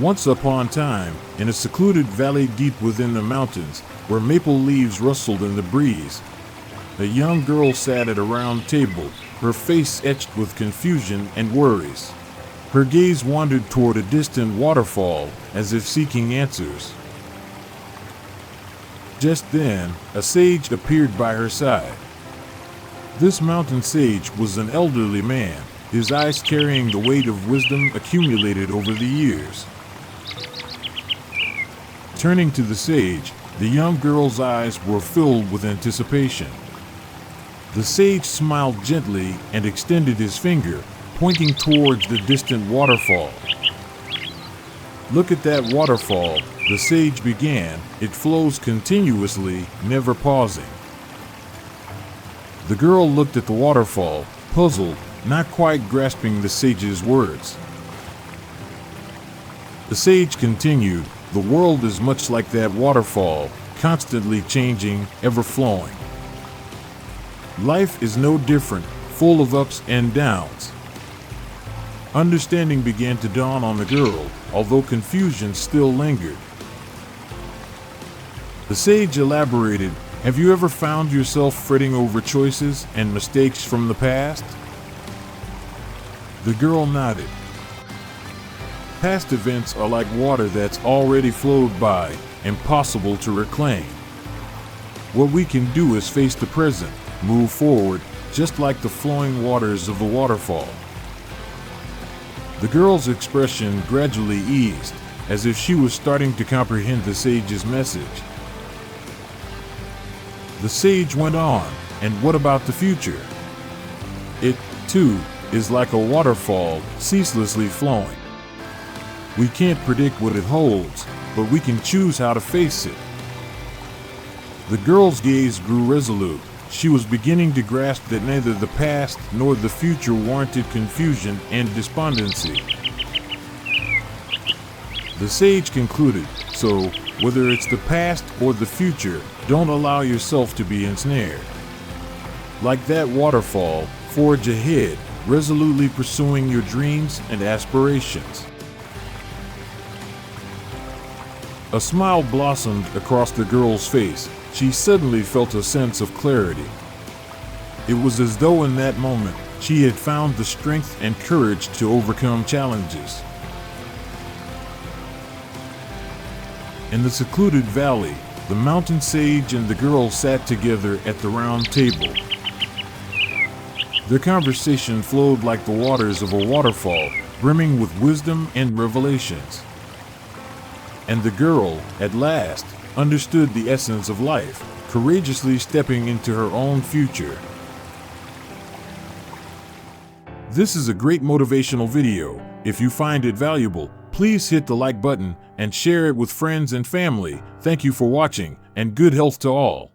Once upon a time, in a secluded valley deep within the mountains, where maple leaves rustled in the breeze, a young girl sat at a round table, her face etched with confusion and worries. Her gaze wandered toward a distant waterfall, as if seeking answers. Just then, a sage appeared by her side. This mountain sage was an elderly man, his eyes carrying the weight of wisdom accumulated over the years. Turning to the sage, the young girl's eyes were filled with anticipation. The sage smiled gently and extended his finger, pointing towards the distant waterfall. "Look at that waterfall," the sage began. "It flows continuously, never pausing." The girl looked at the waterfall, puzzled, not quite grasping the sage's words. The sage continued, "The world is much like that waterfall, constantly changing, ever flowing. Life is no different, full of ups and downs." Understanding began to dawn on the girl, although confusion still lingered. The sage elaborated, "Have you ever found yourself fretting over choices and mistakes from the past?" The girl nodded. "Past events are like water that's already flowed by, impossible to reclaim. What we can do is face the present, move forward, just like the flowing waters of the waterfall." The girl's expression gradually eased, as if she was starting to comprehend the sage's message. The sage went on, "And what about the future? It, too, is like a waterfall, ceaselessly flowing. We can't predict what it holds, but we can choose how to face it." The girl's gaze grew resolute. She was beginning to grasp that neither the past nor the future warranted confusion and despondency. The sage concluded, "So, whether it's the past or the future, don't allow yourself to be ensnared. Like that waterfall, forge ahead, resolutely pursuing your dreams and aspirations." A smile blossomed across the girl's face. She suddenly felt a sense of clarity. It was as though in that moment she had found the strength and courage to overcome challenges. In the secluded valley, the mountain sage and the girl sat together at the round table. Their conversation flowed like the waters of a waterfall, brimming with wisdom and revelations. And the girl, at last, understood the essence of life, courageously stepping into her own future. This is a great motivational video. If you find it valuable, please hit the like button and share it with friends and family. Thank you for watching, and good health to all.